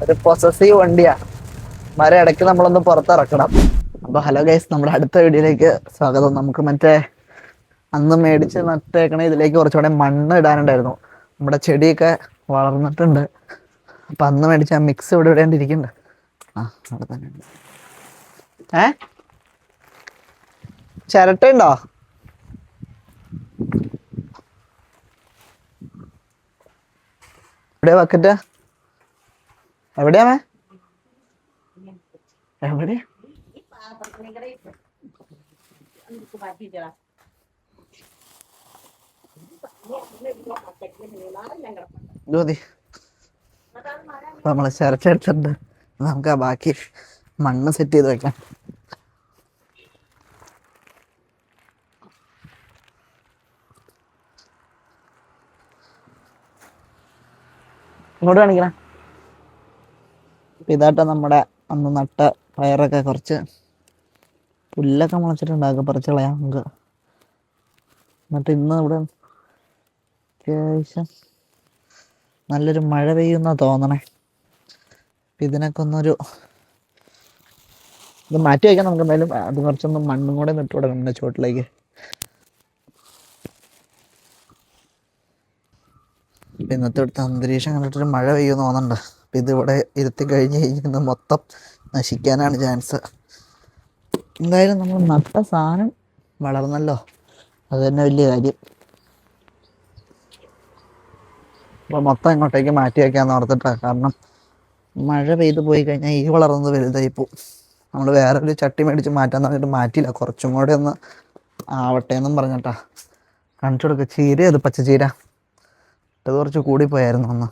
ഒരു പൊസസീവ് വണ്ടിയാ. മരം ഇടയ്ക്ക് നമ്മളൊന്ന് പുറത്തിറക്കണം. അപ്പൊ ഹലോ ഗൈസ്, നമ്മുടെ അടുത്ത വീഡിയോയിലേക്ക് സ്വാഗതം. നമുക്ക് അന്ന് മേടിച്ച് നട്ടേക്കണ ഇതിലേക്ക് കുറച്ചുകൂടെ മണ്ണ് ഇടാനുണ്ടായിരുന്നു. നമ്മുടെ ചെടിയൊക്കെ വളർന്നിട്ടുണ്ട്. അപ്പൊ അന്ന് മേടിച്ച ആ മിക്സ് ഇവിടെ ഇടേണ്ടിരിക്കുന്നുണ്ട്. അവിടെ തന്നെ ഉണ്ട്. ചിരട്ടുണ്ടോ? എവിടെയാ ബക്കറ്റ്? എവിടെയാ എവിടെയാ? ജ്യോതി, നമ്മള് ചിരട്ടെടുത്തിട്ടുണ്ട്. നമുക്ക് ആ ബാക്കി മണ്ണ് സെറ്റ് ചെയ്ത് വെക്കാം. ഇങ്ങോട്ട് കാണിക്കണേ. ഇതാട്ടോ നമ്മുടെ അന്ന് നട്ട പയറൊക്കെ. കുറച്ച് പുല്ലൊക്കെ മുളച്ചിട്ടുണ്ടാകും, പറിച്ച് കളയാം നമുക്ക്. എന്നിട്ട് ഇന്ന് ഇവിടെ അത്യാവശ്യം നല്ലൊരു മഴ പെയ്യുന്ന തോന്നണേ. ഇതിനൊക്കെ ഇത് മാറ്റി വയ്ക്കാം നമുക്ക്. എന്തായാലും അത് കുറച്ചൊന്ന് മണ്ണും കൂടെ നട്ടു കൊടുക്കണം എൻ്റെ ചുവട്ടിലേക്ക്. ഇന്നത്തെ ഇവിടുത്തെ അന്തരീക്ഷം കണ്ടിട്ടൊരു മഴ പെയ്യുമെന്ന് തോന്നുന്നുണ്ട്. അപ്പം ഇതിവിടെ ഇരുത്തി കഴിഞ്ഞ് മൊത്തം നശിക്കാനാണ് ചാൻസ്. എന്തായാലും നമ്മൾ നട്ട സാധനം വളർന്നല്ലോ, അത് തന്നെ വലിയ കാര്യം. അപ്പോൾ മൊത്തം ഇങ്ങോട്ടേക്ക് മാറ്റി വയ്ക്കാമെന്ന് ഓർത്തിട്ടാണ്. കാരണം മഴ പെയ്ത് പോയി കഴിഞ്ഞാൽ ഈ വളർന്നത് വലുതായി പോവും. നമ്മൾ വേറൊരു ചട്ടി മേടിച്ച് മാറ്റാൻ പറഞ്ഞിട്ട് മാറ്റിയില്ല. കുറച്ചും കൂടെ ഒന്ന് ആവട്ടെ എന്നും പറഞ്ഞിട്ടാ. കാണിച്ചു കൊടുക്കുക. ചീര, അത് പച്ചച്ചീര. ഇത് കുറച്ച് കൂടിപ്പോയായിരുന്നു അന്ന്.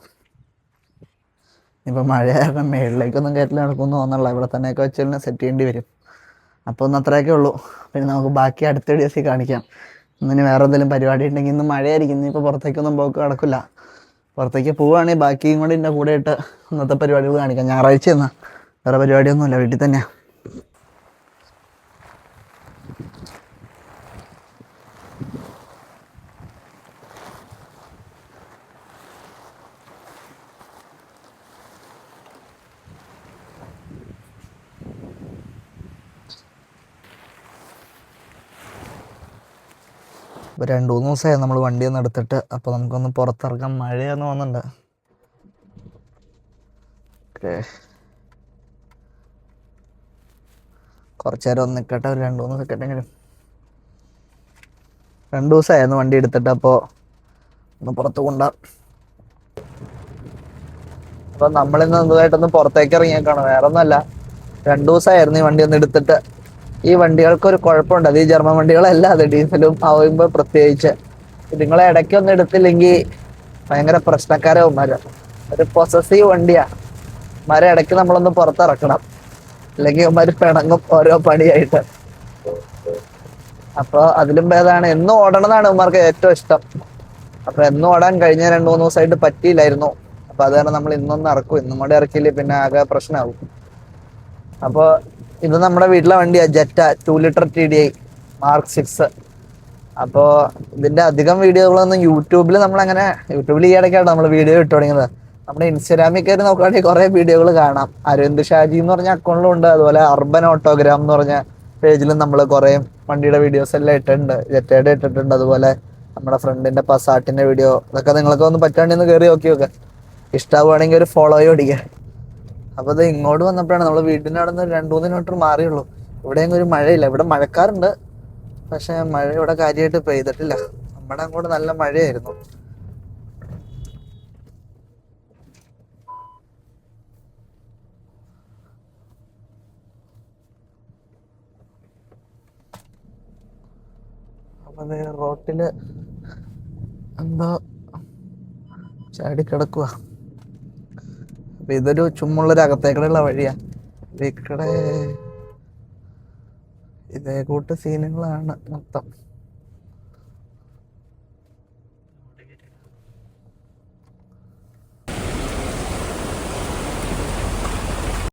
ഇപ്പം മഴയായിരുന്നു, മേളിലേക്കൊന്നും കയറ്റിൽ നടക്കുമെന്ന് തോന്നുന്നില്ല. ഇവിടെ തന്നെയൊക്കെ വെച്ച് തന്നെ സെറ്റ് ചെയ്യേണ്ടി വരും. അപ്പോൾ ഒന്ന് അത്രയൊക്കെ ഉള്ളൂ. പിന്നെ നമുക്ക് ബാക്കി അടുത്ത ദിവസം കാണിക്കാം. ഇന്നിനി വേറെ എന്തെങ്കിലും പരിപാടി ഉണ്ടെങ്കിൽ ഇന്ന് മഴയായിരിക്കും. ഇന്നിപ്പോൾ പുറത്തേക്കൊന്നും പോക്ക് നടക്കില്ല. പുറത്തേക്ക് പോവുകയാണെങ്കിൽ ബാക്കിയും കൂടി എൻ്റെ കൂടെ ഇട്ട് ഇന്നത്തെ പരിപാടികൾ കാണിക്കാം. ഞായറാഴ്ച എന്നാ വേറെ പരിപാടിയൊന്നുമില്ല, വീട്ടിൽ തന്നെയാണ്. ഇപ്പോൾ 2-3 ദിവസമായി നമ്മൾ വണ്ടിയൊന്നും എടുത്തിട്ട്. അപ്പോൾ നമുക്കൊന്ന് പുറത്തിറക്കാൻ. മഴയാന്ന് തോന്നുന്നുണ്ട്. ഓക്കെ, കുറച്ച് നേരം ഒന്ന് നിൽക്കട്ടെ, ഒരു 2-3 സെക്കൻഡെങ്കിലും. 2 ദിവസമായിരുന്നു വണ്ടി എടുത്തിട്ട്. അപ്പോൾ ഒന്ന് പുറത്ത് കൊണ്ടുപോകാം. അപ്പോൾ നമ്മളിന്ന് നന്നായിട്ടൊന്ന് പുറത്തേക്ക് ഇറങ്ങിയേക്കാണ്. വേറെ ഒന്നുമല്ല, 2 ദിവസമായിരുന്നു ഈ വണ്ടി ഒന്ന് എടുത്തിട്ട്. ഈ വണ്ടികൾക്കൊരു കുഴപ്പമുണ്ട്. അത് ഈ ജർമ്മൻ വണ്ടികളല്ല, അത് ഡീസലും ആവുമ്പോൾ പ്രത്യേകിച്ച്. നിങ്ങളെ ഇടയ്ക്കൊന്നും എടുത്തില്ലെങ്കിൽ ഭയങ്കര പ്രശ്നക്കാരാവും മരം. ഒരു പൊസസീവ് വണ്ടിയാ. മരം ഇടയ്ക്ക് നമ്മളൊന്ന് പുറത്തിറക്കണം, അല്ലെങ്കിൽ അവന്മാർ പിണങ്ങും ഓരോ പണിയായിട്ട്. അപ്പോൾ അതിലും ഭേദമാണ് എന്നും ഓടണമെന്നാണ് അവന്മാർക്ക് ഏറ്റവും ഇഷ്ടം. അപ്പോൾ എന്നും ഓടാൻ കഴിഞ്ഞ 2-3 ദിവസമായിട്ട് പറ്റിയില്ലായിരുന്നു. അപ്പോൾ അത് കാരണം നമ്മൾ ഇന്നൊന്ന് ഇറക്കും. ഇന്നും കൂടെ ഇറക്കിയില്ലേ പിന്നെ ആകെ പ്രശ്നമാകും. അപ്പോൾ ഇത് നമ്മുടെ വീട്ടിലെ വണ്ടിയാണ്, ജെറ്റ 2 ലിറ്റർ TDI Mark 6. അപ്പോൾ ഇതിൻ്റെ അധികം വീഡിയോകളൊന്നും യൂട്യൂബിൽ യൂട്യൂബിൽ ഈ ഇടയ്ക്കാണ് നമ്മൾ വീഡിയോ ഇട്ട് തുടങ്ങിയത്. നമ്മുടെ ഇൻസ്റ്റാഗ്രാമിൽ കയറി നോക്കുകയാണെങ്കിൽ കുറേ വീഡിയോകൾ കാണാം. അരവിന്ദ് ഷാജി എന്ന് പറഞ്ഞ അക്കൗണ്ടിലും ഉണ്ട്. അതുപോലെ അർബൻ ഓട്ടോഗ്രാം എന്ന് പറഞ്ഞ പേജിലും നമ്മൾ കുറേ വണ്ടിയുടെ വീഡിയോസ് എല്ലാം ഇട്ടിട്ടുണ്ട്. ജെറ്റയുടെ ഇട്ടിട്ടുണ്ട്. അതുപോലെ നമ്മുടെ ഫ്രണ്ടിൻ്റെ പസാട്ടിൻ്റെ വീഡിയോ. ഇതൊക്കെ നിങ്ങൾക്ക് ഒന്ന് പറ്റാണ്ടെന്ന് കയറി നോക്കി നോക്കുക. ഇഷ്ടമാവുകയാണെങ്കിൽ ഒരു ഫോളോ ഓടിക്കുക. അപ്പോൾ ഇത് ഇങ്ങോട്ട് വന്നപ്പോഴാണ് നമ്മൾ വീടിൻ്റെ അവിടെ നിന്ന് 2-3 കിലോമീറ്റർ മാറിയുള്ളൂ. ഇവിടെയെങ്കിലും ഒരു മഴയില്ല. ഇവിടെ മഴക്കാറുണ്ട്, പക്ഷെ മഴ ഇവിടെ കാര്യമായിട്ട് പെയ്തിട്ടില്ല. നമ്മുടെ അങ്ങോട്ട് നല്ല മഴയായിരുന്നു. അപ്പം റോട്ടില് എന്തോ ചാടിക്കിടക്കുക. അപ്പൊ ഇതൊരു ചുമ്മുള്ളൊരു അകത്തേക്കുള്ള വഴിയാ. ഇക്കടെ ഇതേ കൂട്ട് സീനുകളാണ് മൊത്തം.